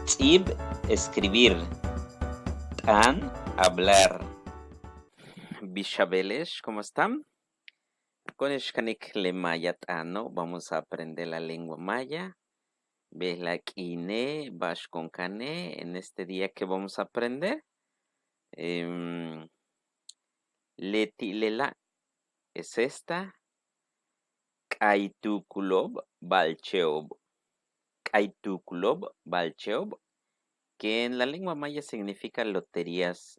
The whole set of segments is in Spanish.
Tzib, escribir. Tan, hablar. Bishabelesh, ¿cómo están? Con Eshkanik le maya tano, vamos a aprender la lengua maya. Bela kine, bash con kane, en este día que vamos a aprender. Leti lela es esta. Kaitukulob balcheob. Kaitukulob balcheob, que en la lengua maya significa loterías,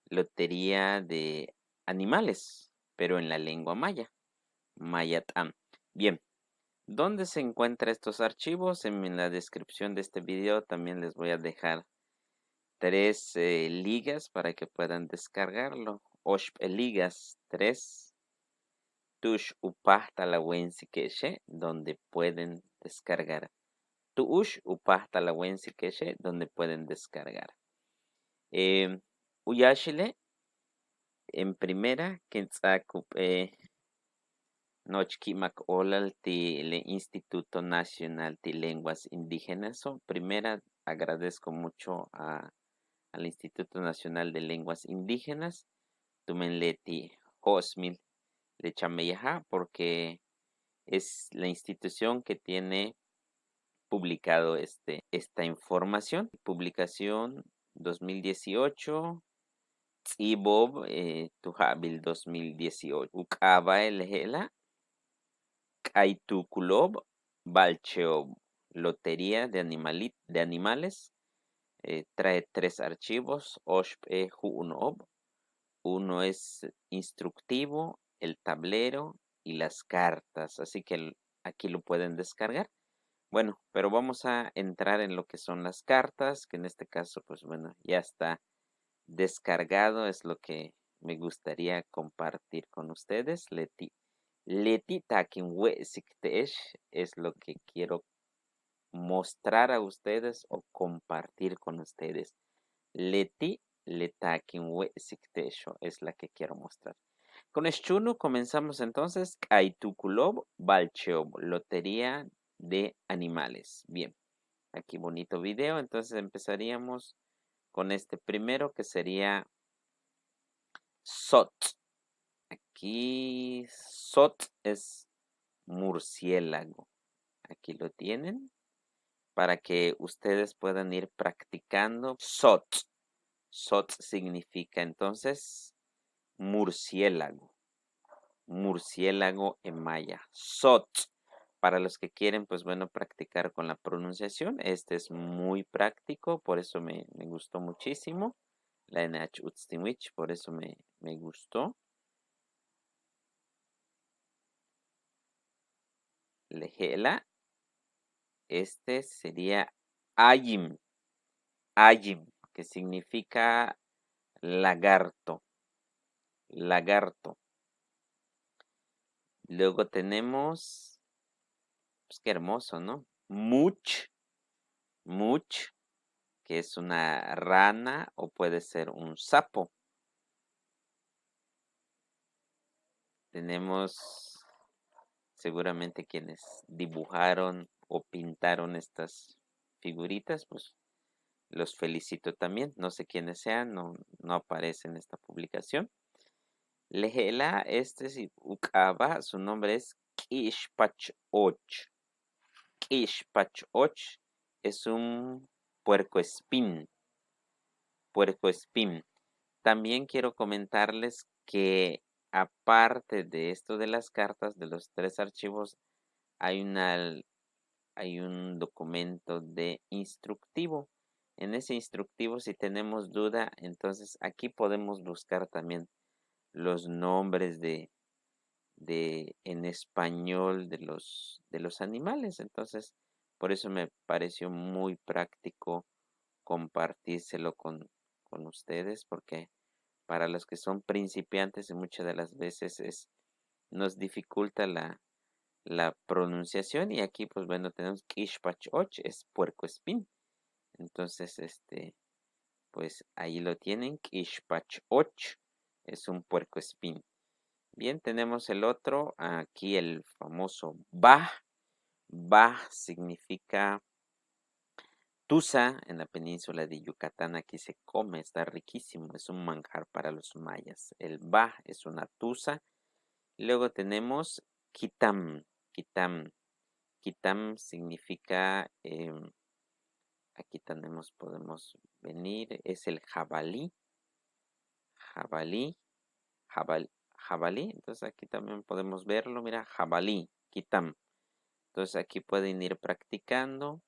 lotería de animales, pero en la lengua maya, mayatán. Bien, ¿dónde se encuentran estos archivos? En la descripción de este video también les voy a dejar 3 ligas para que puedan descargarlo. Oshp ligas 3, tush upahta la wensikeshe, donde pueden descargar. Tush upahta la wensikeshe, donde pueden descargar. Uyashile, en primera, Kintzakup Nochkimak Olal el Instituto Nacional de Lenguas Indígenas. Primera, agradezco mucho al Instituto Nacional de Lenguas Indígenas, Tumenleti Hosmil de Chameyaha, porque es la institución que tiene publicado esta información. Publicación 2018. Tsibob Tujabil 2018. Ukaba Elhela Kaitukulob Balcheob. Lotería de animales. Trae 3 archivos. Oshp Juunob. Uno es instructivo, el tablero y las cartas. Así que aquí lo pueden descargar. Bueno, pero vamos a entrar en lo que son las cartas, que en este caso, pues bueno, ya está descargado, es lo que me gustaría compartir con ustedes. Leti takinwesiktesh es lo que quiero mostrar a ustedes o compartir con ustedes. Leti letakinwesiktesh es la que quiero mostrar. Con Eschunu comenzamos entonces. Kaitukulob Balcheob, lotería de animales. Bien, aquí bonito video, entonces empezaríamos con este primero que sería Sot. Aquí Sot es murciélago. Aquí lo tienen para que ustedes puedan ir practicando. Sot. Sot significa entonces murciélago. Murciélago en maya. Sot. Para los que quieren, pues bueno, practicar con la pronunciación. Este es muy práctico, por eso me gustó muchísimo. La NH Utstinwich, por eso me gustó. Lejela. Este sería Ayim. Ayim, que significa lagarto. Lagarto. Luego tenemos, pues qué hermoso, ¿no? Much. Much, que es una rana o puede ser un sapo. Tenemos seguramente quienes dibujaron o pintaron estas figuritas, pues los felicito también. No sé quiénes sean, no aparece en esta publicación. Lejela, si Ukaba, su nombre es Kishpachoch. Kishpachoch es un puercoespín. Puercoespín. También quiero comentarles que aparte de esto de las cartas, de los 3 archivos, hay un documento de instructivo. En ese instructivo, si tenemos duda, entonces aquí podemos buscar también los nombres en español de los animales. Entonces, por eso me pareció muy práctico compartírselo con ustedes, porque para los que son principiantes y muchas de las veces nos dificulta la pronunciación. Y aquí, pues bueno, tenemos Kishpachoch, es puercoespín. Entonces, pues ahí lo tienen, Kishpachoch, es un puercoespín. Bien, tenemos el otro, aquí el famoso Bah. Bah significa tusa en la península de Yucatán, aquí se come, está riquísimo, es un manjar para los mayas. El ba es una tusa. Luego tenemos quitam, quitam. Quitam significa, aquí tenemos, podemos venir, es el jabalí, jabalí, jabalí. Entonces aquí también podemos verlo, mira, jabalí, quitam. Entonces aquí pueden ir practicando.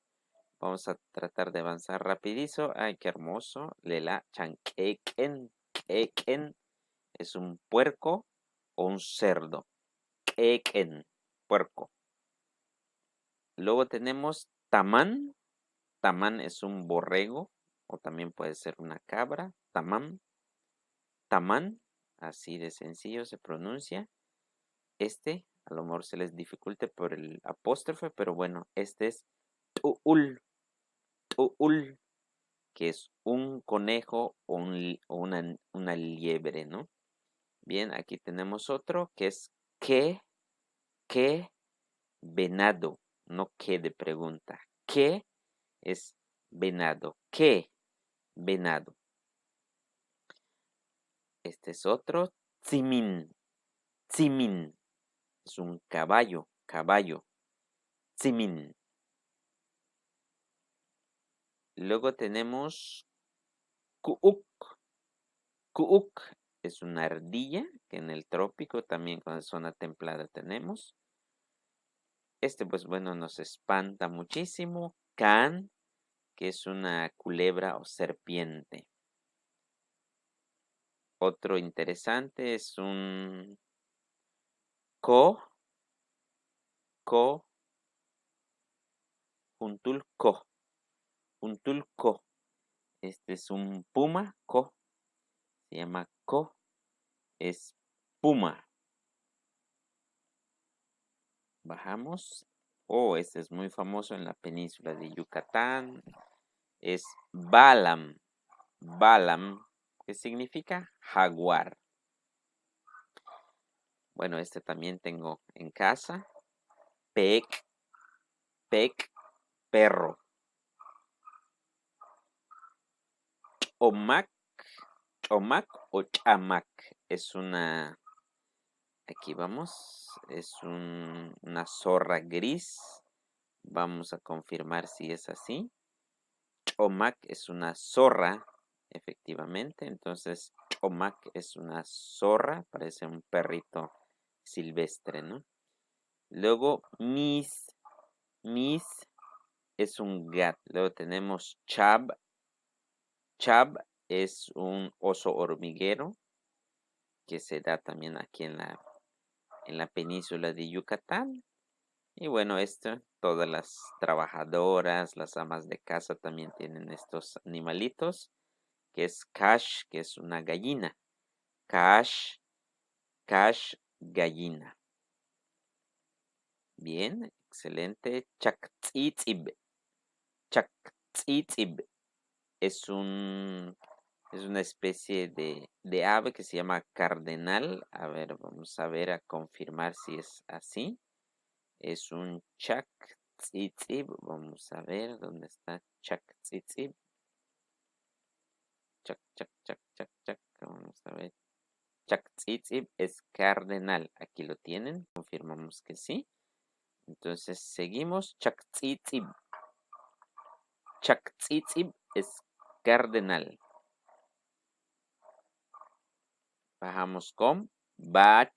Vamos a tratar de avanzar rapidizo. Ay, qué hermoso. Lela chanquequen. Quequen es un puerco o un cerdo. Quequen, puerco. Luego tenemos tamán. Tamán es un borrego o también puede ser una cabra. Tamán. Tamán, así de sencillo se pronuncia. A lo mejor se les dificulte por el apóstrofe, pero bueno, este es tuul. Tuul, que es un conejo o, una liebre, ¿no? Bien, aquí tenemos otro que es que, venado, no que de pregunta. Que es venado, que venado. Este es otro, tsimin, tsimin, es un caballo, caballo, tsimin. Luego tenemos kuuk, kuuk es una ardilla que en el trópico también con la zona templada tenemos. Pues bueno, nos espanta muchísimo. Can, que es una culebra o serpiente. Otro interesante es un co, juntulco, juntulco. Este es un puma, se llama es puma. Bajamos. Este es muy famoso en la península de Yucatán. Es Balam, Balam, que significa jaguar. Bueno, este también tengo en casa. Pec, perro. Omac, o chamac. Es una, aquí vamos, es una zorra gris. Vamos a confirmar si es así. Chomac es una zorra, efectivamente. Entonces, chomac es una zorra, parece un perrito silvestre, ¿no? Luego, mis es un gato. Luego tenemos chab. Chab es un oso hormiguero que se da también aquí en la península de Yucatán. Y bueno, todas las trabajadoras, las amas de casa también tienen estos animalitos, que es cash, que es una gallina. Cash, gallina. Bien, excelente. Chactzitzib. Chactzitzib es una especie de ave que se llama cardenal. A ver, vamos a ver, a confirmar si es así. Es un chactzitzib. Vamos a ver dónde está chactzitzib. Chac, chac, chac, chac, chac. Vamos a ver. Chactzitzib es cardenal. Aquí lo tienen. Confirmamos que sí. Entonces seguimos. Chactzitzib. Chactzitzib es cardenal. Bajamos con bach,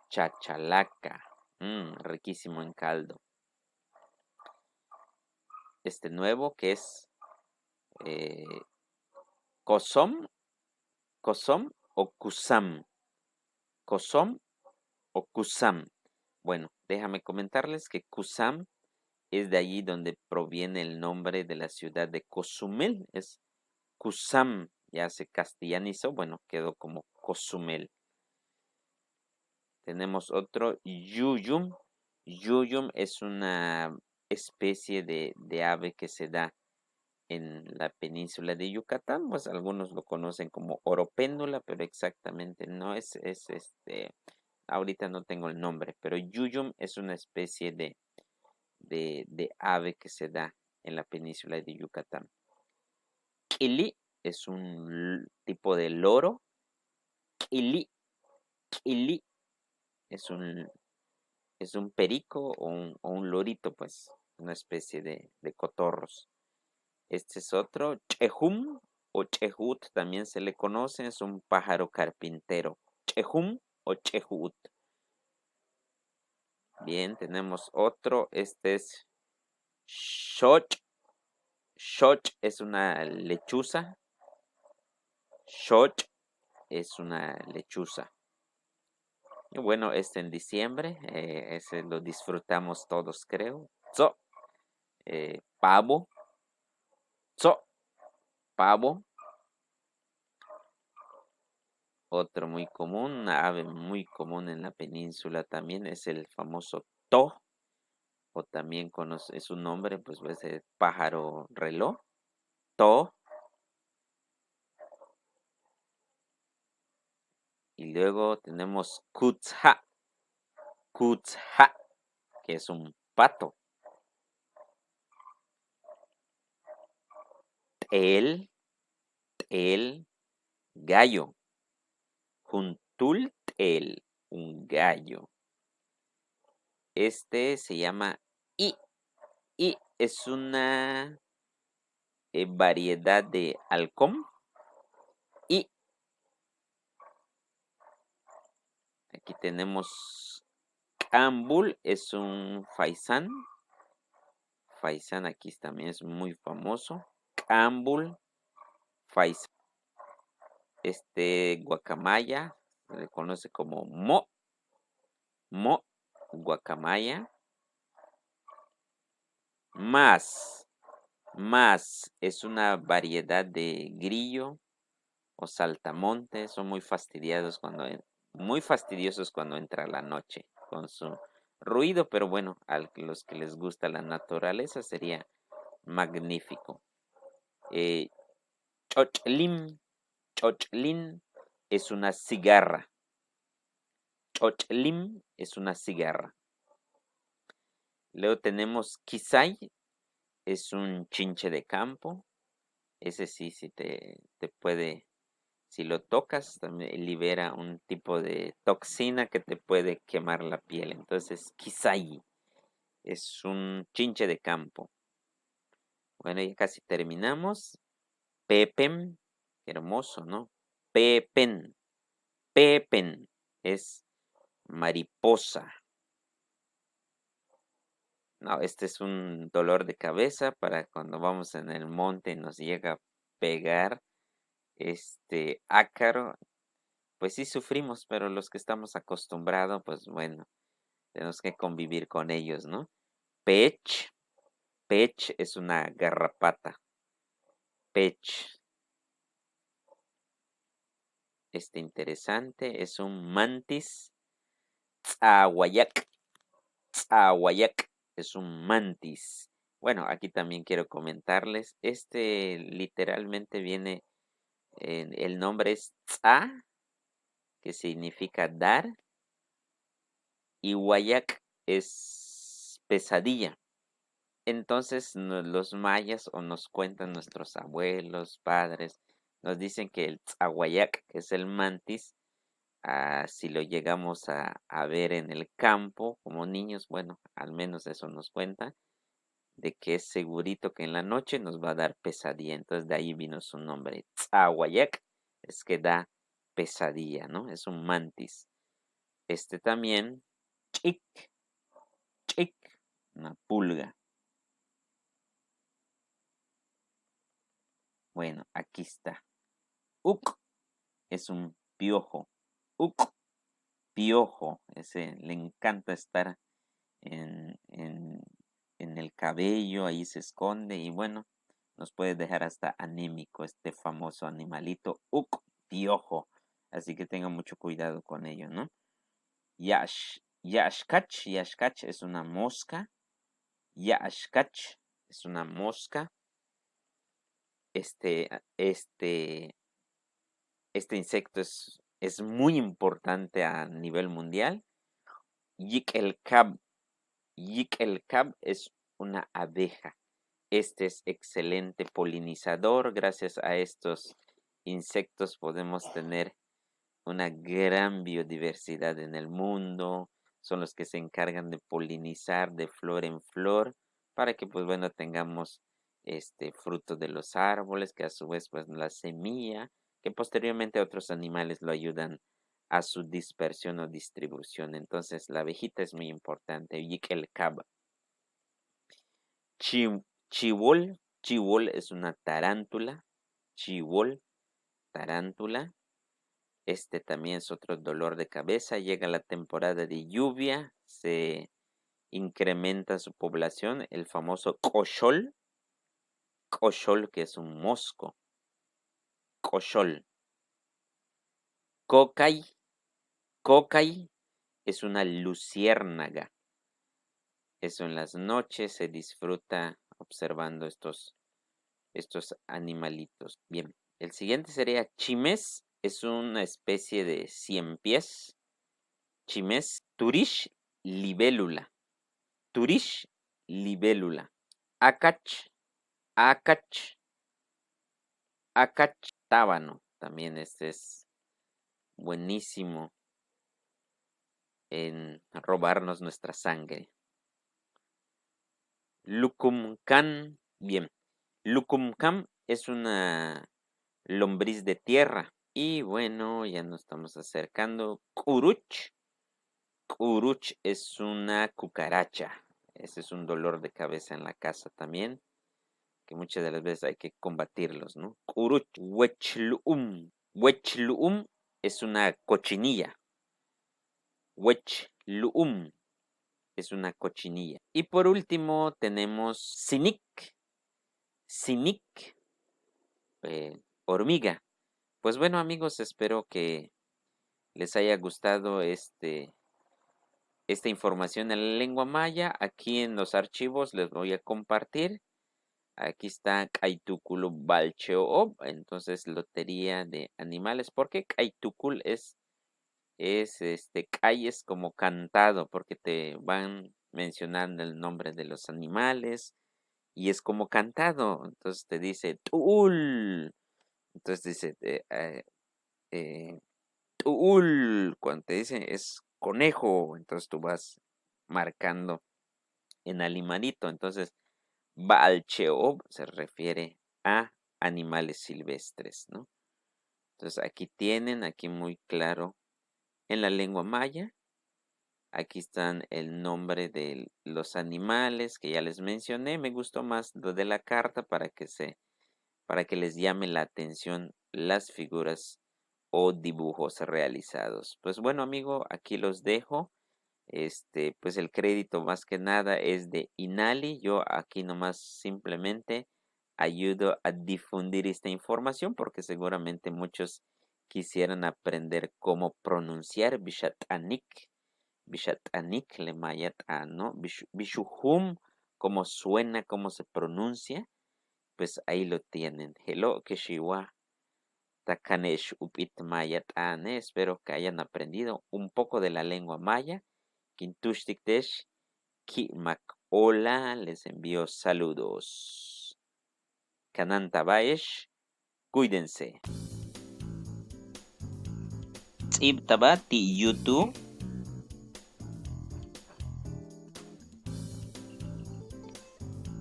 chachalaca. Riquísimo en caldo. Este nuevo que es cosom o cusam. Cosom o cusam. Bueno, déjame comentarles que Cusam es de allí donde proviene el nombre de la ciudad de Cozumel. Es Cusam, ya se castellanizó, bueno, quedó como Cozumel. Tenemos otro Yuyum. Yuyum es una especie de ave que se da en la península de Yucatán. Pues algunos lo conocen como oropéndula, pero exactamente no es ahorita no tengo el nombre, pero Yuyum es una especie de ave que se da en la península de Yucatán. Quili es un tipo de loro. Quili, quili es un perico o un lorito, pues, una especie de cotorros. Este es otro, chejum o chehut también se le conoce, es un pájaro carpintero. Chejum o chehut. Bien, tenemos otro, este es shoch. Shoch es una lechuza. Shoch es una lechuza. Y bueno, este en diciembre, ese lo disfrutamos todos, creo. Tzo, pavo. Tzo, pavo. Otro muy común, una ave muy común en la península también es el famoso to, o también conoce su nombre, pues ese pájaro reloj, to. Y luego tenemos kutzha, kutzha, que es un pato. El, el gallo. Juntul el, un gallo. Este se llama I. I es una variedad de halcón. I. Aquí tenemos Cambul, es un faisán. Faisán aquí también es muy famoso. Cambul, faisán. Este guacamaya, se le conoce como mo. Mo, guacamaya. Más es una variedad de grillo o saltamontes. Son muy fastidiosos cuando entra la noche con su ruido, pero bueno, a los que les gusta la naturaleza sería magnífico. Chochlin, chochlin es una cigarra. Chochlin es una cigarra. Luego tenemos Kisay, es un chinche de campo. Ese sí te puede, si lo tocas, también libera un tipo de toxina que te puede quemar la piel. Entonces, Kisay es un chinche de campo. Bueno, ya casi terminamos. Pepen, qué hermoso, ¿no? Pepen, pepen es mariposa. No, este es un dolor de cabeza para cuando vamos en el monte y nos llega a pegar este ácaro. Pues sí sufrimos, pero los que estamos acostumbrados, pues bueno, tenemos que convivir con ellos, ¿no? Pech, pech es una garrapata. Pech. Este interesante es un mantis. Tzahuayac. Tzahuayac es un mantis. Bueno, aquí también quiero comentarles. Este literalmente viene, el nombre es Tza, que significa dar, y Huayac es pesadilla. Entonces los mayas o nos cuentan nuestros abuelos, padres, nos dicen que el Tzahuayac, que es el mantis, si lo llegamos a ver en el campo como niños, bueno, al menos eso nos cuenta, de que es segurito que en la noche nos va a dar pesadilla. Entonces de ahí vino su nombre. Tzahuayac es que da pesadilla, ¿no? Es un mantis. Este también, chic, chic, una pulga. Bueno, aquí está. Uc es un piojo. Uc, piojo. Ese le encanta estar en el cabello, ahí se esconde y bueno, nos puede dejar hasta anémico este famoso animalito, piojo. Así que tenga mucho cuidado con ello, ¿no? Yashkach es una mosca. Yashkach es una mosca. Este, este, este insecto es muy importante a nivel mundial. Yik el Cab. Yik el Cab es una abeja. Este es excelente polinizador. Gracias a estos insectos podemos tener una gran biodiversidad en el mundo. Son los que se encargan de polinizar de flor en flor para que, pues bueno, tengamos fruto de los árboles, que a su vez, pues la semilla, que posteriormente otros animales lo ayudan a su dispersión o distribución. Entonces, la abejita es muy importante. el caba. Chivol. Chivol es una tarántula. Chivol, tarántula. Este también es otro dolor de cabeza. Llega la temporada de lluvia, se incrementa su población. El famoso cochol. Cochol, que es un mosco. Cochol. Cocay. Cocay es una luciérnaga. Eso en las noches se disfruta observando estos animalitos. Bien, el siguiente sería chimes. Es una especie de 100 pies. Chimes. Turish libélula. Turish libélula. Acach. Acach. Acach tábano. También este es buenísimo en robarnos nuestra sangre. Lucumcan. Bien. Lucumcam es una lombriz de tierra. Y bueno, ya nos estamos acercando. Curuch. Curuch es una cucaracha. Ese es un dolor de cabeza en la casa también, que muchas de las veces hay que combatirlos, ¿no? Curuch. Huechluum. Huechluum es una cochinilla. Huechluum es una cochinilla. Y por último tenemos sinic. Sinic, hormiga. Pues bueno, amigos, espero que les haya gustado esta información en la lengua maya. Aquí en los archivos les voy a compartir. Aquí está Kaitukul Balcheoob, entonces lotería de animales. ¿Por qué Kaitukul es Kai es como cantado? Porque te van mencionando el nombre de los animales y es como cantado. Entonces te dice Tuul. Entonces dice Tuul. Cuando te dice es conejo, entonces tú vas marcando en animalito. Entonces, Balcheoob se refiere a animales silvestres, ¿no? Entonces aquí tienen, aquí muy claro, en la lengua maya, aquí están el nombre de los animales que ya les mencioné. Me gustó más lo de la carta para que les llame la atención las figuras o dibujos realizados. Pues bueno, amigo, aquí los dejo. Pues el crédito más que nada es de Inali. Yo aquí nomás simplemente ayudo a difundir esta información porque seguramente muchos quisieran aprender cómo pronunciar Bishatanik. Bishatanik le mayat ¿no? Bishuhum, cómo suena, cómo se pronuncia. Pues ahí lo tienen. Hello, Keshiwa. Takanesh upit mayat espero que hayan aprendido un poco de la lengua maya. Kintushtiktesh, Kimak, hola, les envío saludos. Kanantabaesh, cuídense. Tsibtaba ti YouTube.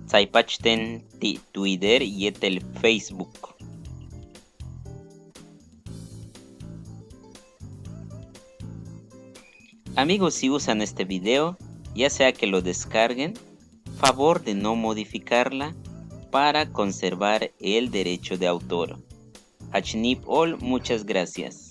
Tsaipachten ti Twitter y el Facebook. Amigos, si usan este video, ya sea que lo descarguen, favor de no modificarla para conservar el derecho de autor. Hachnip All, muchas gracias.